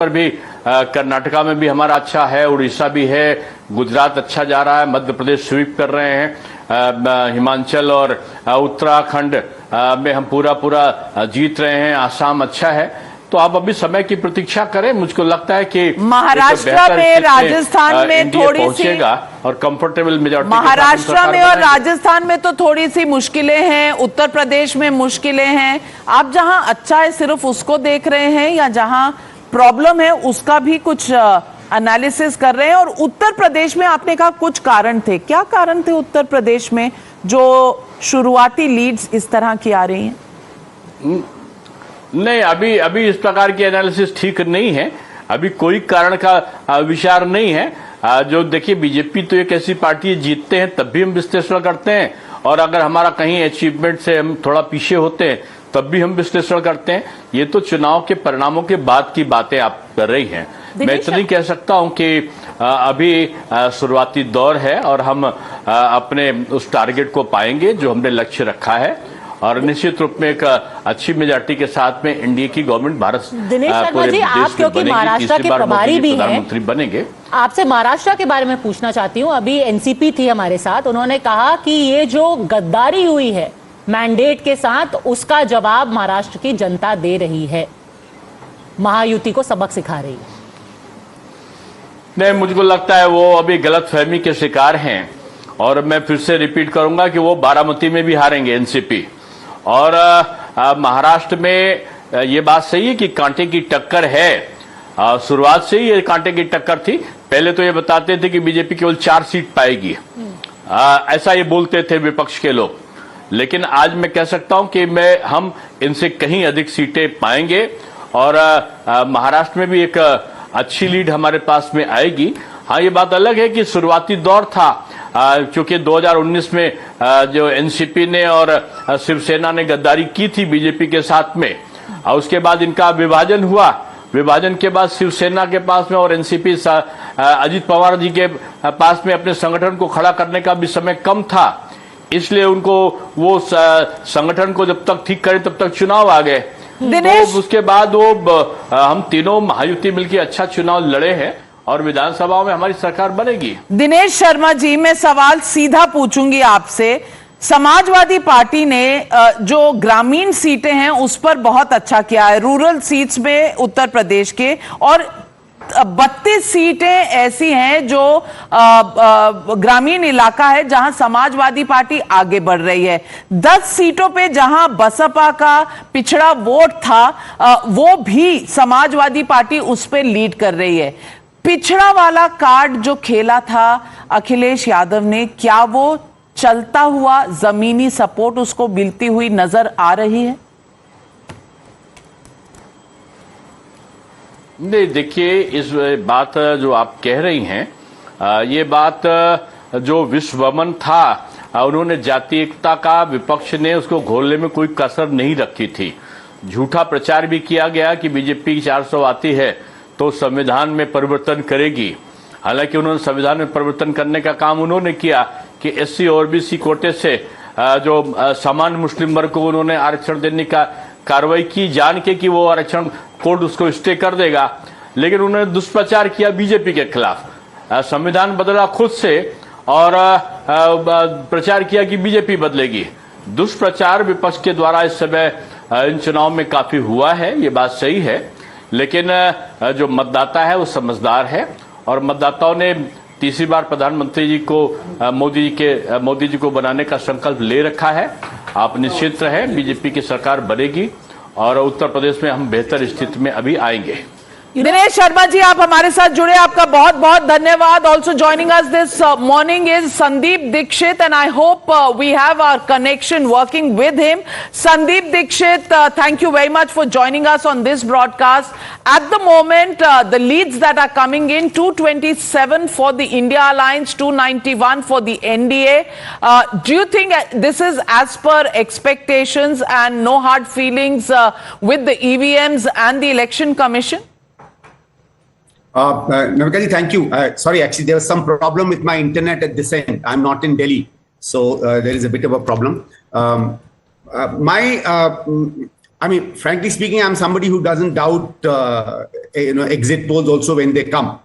पर भी कर्नाटका में भी हमारा अच्छा है, उड़ीसा भी है, गुजरात अच्छा जा रहा है, मध्य प्रदेश स्वीप कर रहे हैं, हिमाचल और उत्तराखंड में हम पूरा जीत रहे हैं, आसाम अच्छा है। तो आप अभी समय की प्रतीक्षा करें। मुझको लगता है कि महाराष्ट्र में, राजस्थान में थोड़ी सी और कंफर्टेबल मेजॉरिटी महाराष्ट्र में और राजस्थान में तो थोड़ी सी मुश्किलें हैं, उत्तर प्रदेश में मुश्किलें हैं। आप जहां अच्छा है सिर्फ उसको देख रहे हैं या जहां प्रॉब्लम है उसका भी कुछ एनालिसिस कर रहे हैं? और उत्तर प्रदेश में आपने कहा कुछ कारण थे, क्या कारण थे उत्तर प्रदेश में जो शुरुआती लीड्स इस तरह की आ रही हैं? नहीं, अभी इस प्रकार की एनालिसिस ठीक नहीं है। अभी कोई कारण का विचार नहीं है। जो देखिए, बीजेपी तो एक ऐसी पार्टी है, जीतते हैं तब भी हम विश्लेषण करते हैं, और अगर हमारा कहीं अचीवमेंट से हम थोड़ा पीछे होते हैं तब भी हम विश्लेषण करते हैं। ये तो चुनाव के परिणामों के बाद की बातें आप कर रही हैं। मैं इतना ही कह सकता हूं कि अभी शुरुआती दौर है और हम अपने उस टारगेट को पाएंगे जो हमने लक्ष्य रखा है, और निश्चित रूप में एक अच्छी मेजॉरिटी के साथ में एनडीए की गवर्नमेंट भारत दिनेश शर्मा जी, आप क्योंकि महाराष्ट्र के प्रभारी भी हैं, प्रधानमंत्री बनेंगे, आपसे महाराष्ट्र के बारे में पूछना चाहती हूं। अभी एनसीपी थी हमारे साथ, उन्होंने कहा कि ये जो गद्दारी हुई है मैंडेट के साथ, उसका जवाब महाराष्ट्र की जनता दे रही है, महायुति को सबक सिखा रही है। नहीं, मुझको लगता है वो अभी गलतफहमी के शिकार हैं, और मैं फिर से रिपीट करूंगा कि वो बारामती में भी हारेंगे एनसीपी। और महाराष्ट्र में ये बात सही है कि कांटे की टक्कर है। शुरुआत से ही ये कांटे की टक्कर थी। पहले तो ये बताते थे कि बीजेपी केवल 4 सीट पाएगी, ऐसा ये बोलते थे विपक्ष के लोग, लेकिन आज मैं कह सकता हूं कि हम इनसे कहीं अधिक सीटें पाएंगे, और महाराष्ट्र में भी एक अच्छी लीड हमारे पास में आएगी। हाँ, ये बात अलग है कि शुरुआती दौर था, क्योंकि 2019 में जो एनसीपी ने और शिवसेना ने गद्दारी की थी बीजेपी के साथ में, और उसके बाद इनका विभाजन हुआ। विभाजन के बाद शिवसेना के पास में और एनसीपी अजित पवार जी के पास में अपने संगठन को खड़ा करने का भी समय कम था, इसलिए उनको वो संगठन को जब तक ठीक करें तब तक चुनाव आ गए। तो उसके बाद वो हम तीनों महायुति मिलकर अच्छा चुनाव लड़े हैं और विधानसभा में हमारी सरकार बनेगी। दिनेश शर्मा जी, मैं सवाल सीधा पूछूंगी आपसे। समाजवादी पार्टी ने जो ग्रामीण सीटें हैं उस पर बहुत अच्छा किया है, रूरल सीट्स में उत्तर प्रदेश के, और 32 सीटें ऐसी हैं जो ग्रामीण इलाका है जहां समाजवादी पार्टी आगे बढ़ रही है। 10 सीटों पे जहां बसपा का पिछड़ा वोट था, वो भी समाजवादी पार्टी उस पे लीड कर रही है। पिछड़ा वाला कार्ड जो खेला था अखिलेश यादव ने, क्या वो चलता हुआ, जमीनी सपोर्ट उसको मिलती हुई नजर आ रही है? नहीं, देखिए, इस बात जो आप कह रही हैं, ये बात जो विश्वमन था, उन्होंने जातीय एकता का विपक्ष ने उसको घोलने में कोई कसर नहीं रखी थी। झूठा प्रचार भी किया गया कि बीजेपी 400 आती है तो संविधान में परिवर्तन करेगी। हालांकि उन्होंने संविधान में परिवर्तन करने का काम उन्होंने किया कि एससी और बीसी कोटे से जो सामान्य मुस्लिम वर्ग को उन्होंने आरक्षण देने का कार्रवाई की, जान के कि वो आरक्षण कोर्ट उसको स्टे कर देगा, लेकिन उन्होंने दुष्प्रचार किया बीजेपी के खिलाफ। संविधान बदला खुद से और प्रचार किया कि बीजेपी बदलेगी। दुष्प्रचार विपक्ष के द्वारा इस समय इन चुनाव में काफी हुआ है, ये बात सही है, लेकिन जो मतदाता है वो समझदार है, और मतदाताओं ने तीसरी बार प्रधानमंत्री जी को मोदी जी को बनाने का संकल्प ले रखा है। आप निश्चित रहें, बीजेपी की सरकार बनेगी और उत्तर प्रदेश में हम बेहतर स्थिति में अभी आएंगे। दिनेश शर्मा जी, आप हमारे साथ जुड़े, आपका बहुत बहुत धन्यवाद। Also joining us this morning is Sandeep Dixit, and I hope we have our connection working with him. Sandeep Dixit, thank you very much for joining us on this broadcast. At the moment, the leads that are coming in, 227 for the India Alliance, 291 for the NDA. Do you think this is as per expectations and no hard feelings with the EVMs and the Election Commission? Navika ji, thank you. Sorry, actually, there was some problem with my internet at this end. I'm not in Delhi, so there is a bit of a problem. I mean, frankly speaking, I'm somebody who doesn't doubt, exit polls also when they come.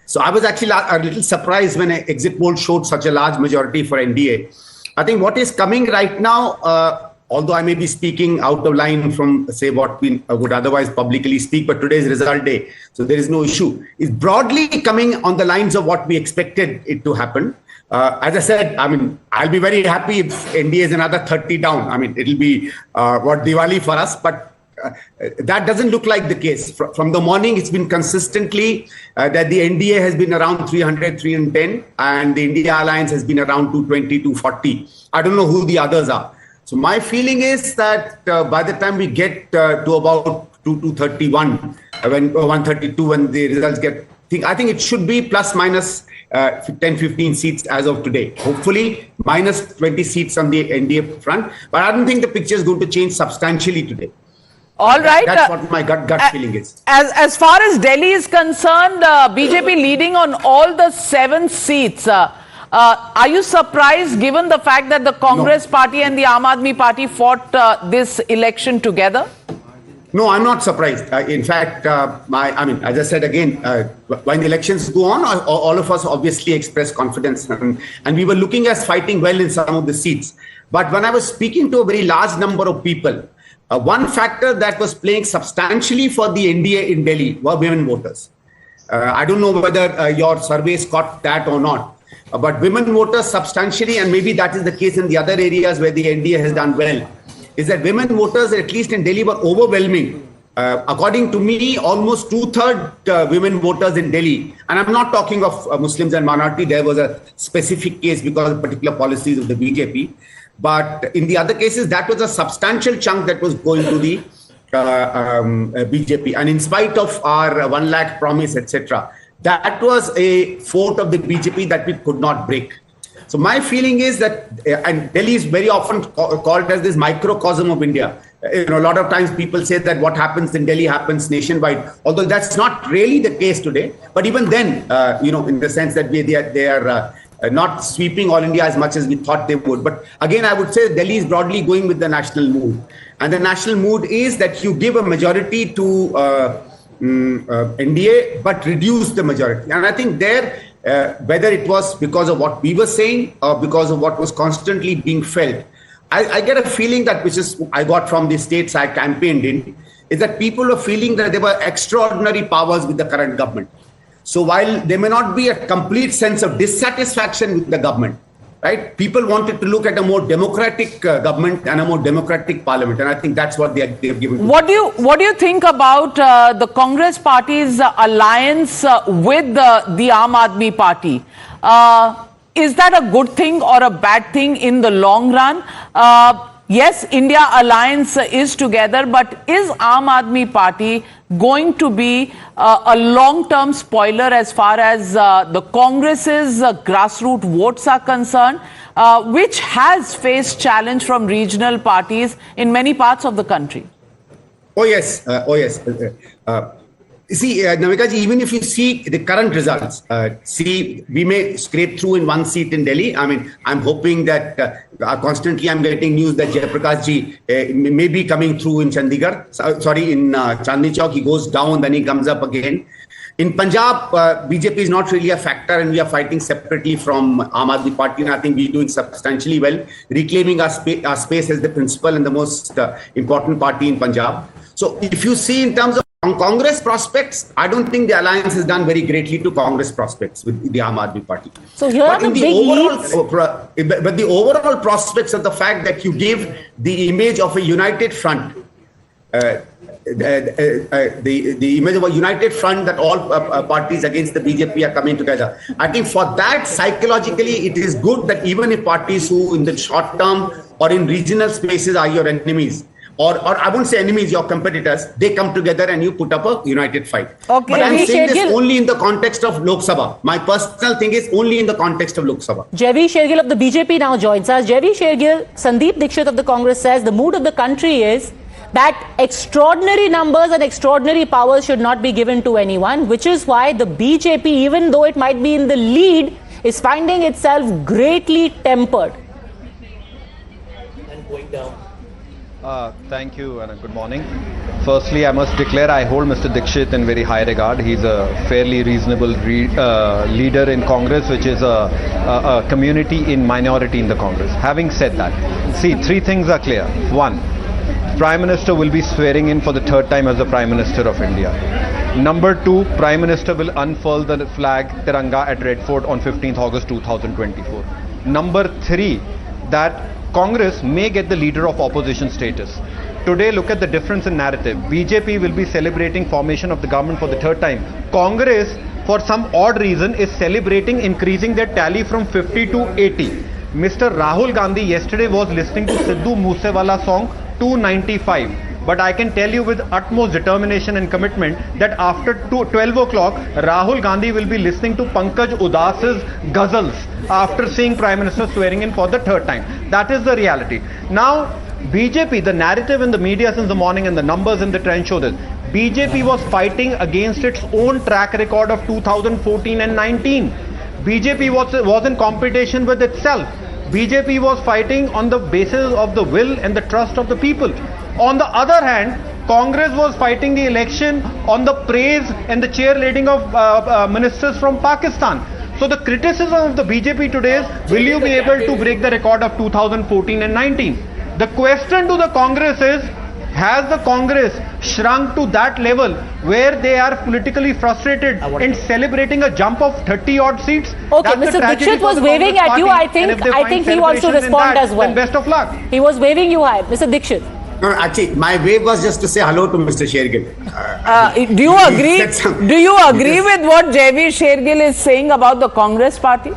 So I was actually a little surprised when an exit poll showed such a large majority for NDA. I think what is coming right now, although I may be speaking out of line from, say, what we would otherwise publicly speak, but today's result day, so there is no issue, is broadly coming on the lines of what we expected it to happen. As I said, I mean, I'll be very happy if NDA is another 30 down. I mean, it'll be what Diwali for us, but that doesn't look like the case. From the morning, it's been consistently that the NDA has been around 300, 310, and the India Alliance has been around 220, 240. I don't know who the others are. So my feeling is that by the time we get to about 231, when 132, when the results get, I think it should be plus minus 10, 15 seats as of today. Hopefully, minus 20 seats on the NDA front. But I don't think the picture is going to change substantially today. All right. That's what my gut feeling is. As far as Delhi is concerned, BJP leading on all the 7 seats. Are you surprised given the fact that the Congress party and the Aam Aadmi party fought this election together? No, I'm not surprised. In fact, as I said again, when the elections go on, all of us obviously express confidence. And we were looking at fighting well in some of the seats. But when I was speaking to a very large number of people, one factor that was playing substantially for the NDA in Delhi were women voters. I don't know whether your surveys caught that or not. But women voters substantially, and maybe that is the case in the other areas where the NDA has done well, is that women voters, at least in Delhi, were overwhelming. According to me, almost 2/3 women voters in Delhi, and I'm not talking of Muslims and minority, there was a specific case because of particular policies of the BJP. But in the other cases, that was a substantial chunk that was going to the BJP. And in spite of our 1 lakh promise, etc., that was a fort of the BJP that we could not break. So my feeling is that, and Delhi is very often called as this microcosm of India. A lot of times people say that what happens in Delhi happens nationwide, although that's not really the case today. But even then, in the sense that they are not sweeping all India as much as we thought they would. But again, I would say Delhi is broadly going with the national mood. And the national mood is that you give a majority to NDA, but reduce the majority. And I think there, whether it was because of what we were saying or because of what was constantly being felt, I get a feeling that, which is I got from the states I campaigned in, is that people are feeling that there were extraordinary powers with the current government. So while there may not be a complete sense of dissatisfaction with the government, right? People wanted to look at a more democratic government and a more democratic parliament, and I think that's what they've given. What do you think about the Congress party's alliance with the Aam Aadmi Party? Is that a good thing or a bad thing in the long run? Yes, India Alliance is together, but is Aam Aadmi Party going to be a long-term spoiler as far as the Congress's grassroots votes are concerned, which has faced challenge from regional parties in many parts of the country? Oh yes. See, Navika ji, even if you see the current results, we may scrape through in 1 seat in Delhi. I mean, I'm hoping that constantly I'm getting news that Jayaprakash ji may be coming through in Chandigarh. In Chandni Chowk, he goes down, then he comes up again. In Punjab, BJP is not really a factor, and we are fighting separately from Aam Aadmi Party, and I think we're doing substantially well, reclaiming our space as the principal and the most important party in Punjab. So if you see in terms of Congress prospects, I don't think the alliance has done very greatly to Congress prospects with the Aam Aadmi Party. So here are the big leads. But the overall prospects of the fact that you give the image of a united front, the image of a united front that all parties against the BJP are coming together. I think for that, psychologically, it is good that even if parties who in the short term or in regional spaces are your enemies, or I won't say enemies, your competitors, they come together and you put up a united fight. Okay. But I'm saying this only in the context of Lok Sabha. My personal thing is only in the context of Lok Sabha. Jaiveer Shergill of the BJP now joins us. Jaiveer Shergill, Sandeep Dixit of the Congress says the mood of the country is that extraordinary numbers and extraordinary powers should not be given to anyone, which is why the BJP, even though it might be in the lead, is finding itself greatly tempered. And going down. Thank you and good morning. Firstly, I must declare I hold Mr. Dixit in very high regard. He's a fairly reasonable leader in Congress, which is a community in minority in the Congress. Having said that, see, three things are clear. One, Prime Minister will be swearing in for the third time as the Prime Minister of India. Number two, Prime Minister will unfurl the flag Tiranga at Red Fort on 15th August 2024. Number three, that Congress may get the leader of opposition status. Today, look at the difference in narrative. BJP will be celebrating formation of the government for the third time. Congress, for some odd reason, is celebrating increasing their tally from 50 to 80. Mr. Rahul Gandhi yesterday was listening to Sidhu Moosewala song 295. But I can tell you with utmost determination and commitment that after 12 o'clock, Rahul Gandhi will be listening to Pankaj Udas's ghazals after seeing Prime Minister swearing in for the third time. That is the reality. Now, BJP, the narrative in the media since the morning and the numbers in the trend show this. BJP was fighting against its own track record of 2014 and 19. BJP was in competition with itself. BJP was fighting on the basis of the will and the trust of the people. On the other hand, Congress was fighting the election on the praise and the cheerleading of ministers from Pakistan. So the criticism of the BJP today is, will you be able to break the record of 2014 and 19? The question to the Congress is, has the Congress shrunk to that level where they are politically frustrated and celebrating a jump of 30 odd seats? Okay, Mr. Dixit was waving at you. I think he wants to respond as well. Then best of luck. He was waving you high. Mr. Dixit. No, actually, my wave was just to say hello to Mr. Shergill. Do you agree? Do you agree with what Jaivir Shergill is saying about the Congress party?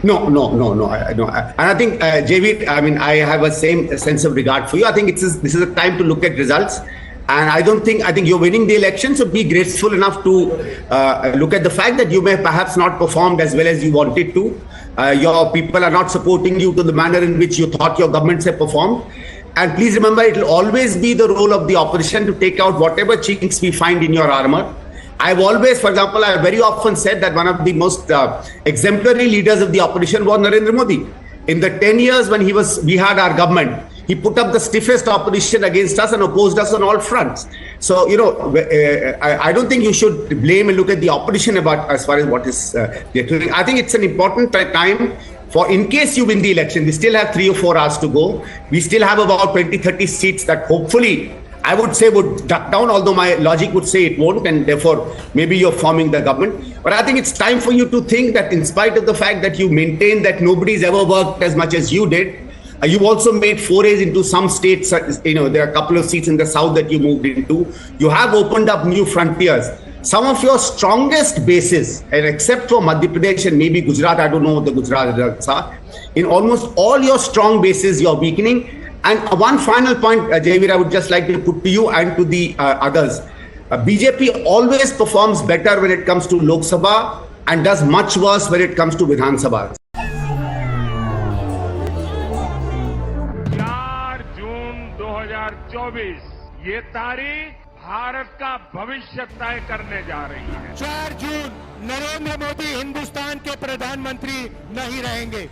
No. And I think, Jaivir, I mean, I have a same sense of regard for you. I think this is a time to look at results. And I think you're winning the election, so be graceful enough to look at the fact that you may perhaps not performed as well as you wanted to. Your people are not supporting you to the manner in which you thought your governments have performed. And please remember, it will always be the role of the opposition to take out whatever chinks we find in your armor. I've always, for example, I very often said that one of the most exemplary leaders of the opposition was Narendra Modi. In the 10 years when we had our government, he put up the stiffest opposition against us and opposed us on all fronts. So, I don't think you should blame and look at the opposition about as far as what is they're doing. I think it's an important time for, in case you win the election, we still have 3 or 4 hours to go. We still have about 20-30 seats that hopefully, I would say, would duck down, although my logic would say it won't, and therefore maybe you're forming the government. But I think it's time for you to think that in spite of the fact that you maintain that nobody's ever worked as much as you did, you've also made forays into some states. There are a couple of seats in the south that you moved into. You have opened up new frontiers. Some of your strongest bases, and except for Madhya Pradesh and maybe Gujarat, I don't know what the Gujarat results are, in almost all your strong bases, you're weakening. And one final point, Jaivir, I would just like to put to you and to the others. BJP always performs better when it comes to Lok Sabha and does much worse when it comes to Vidhan Sabha. 4 जून 2024 ये तारीख भारत का भविष्य तय करने जा रही है। 4 जून नरेंद्र मोदी हिंदुस्तान के प्रधानमंत्री नहीं रहेंगे।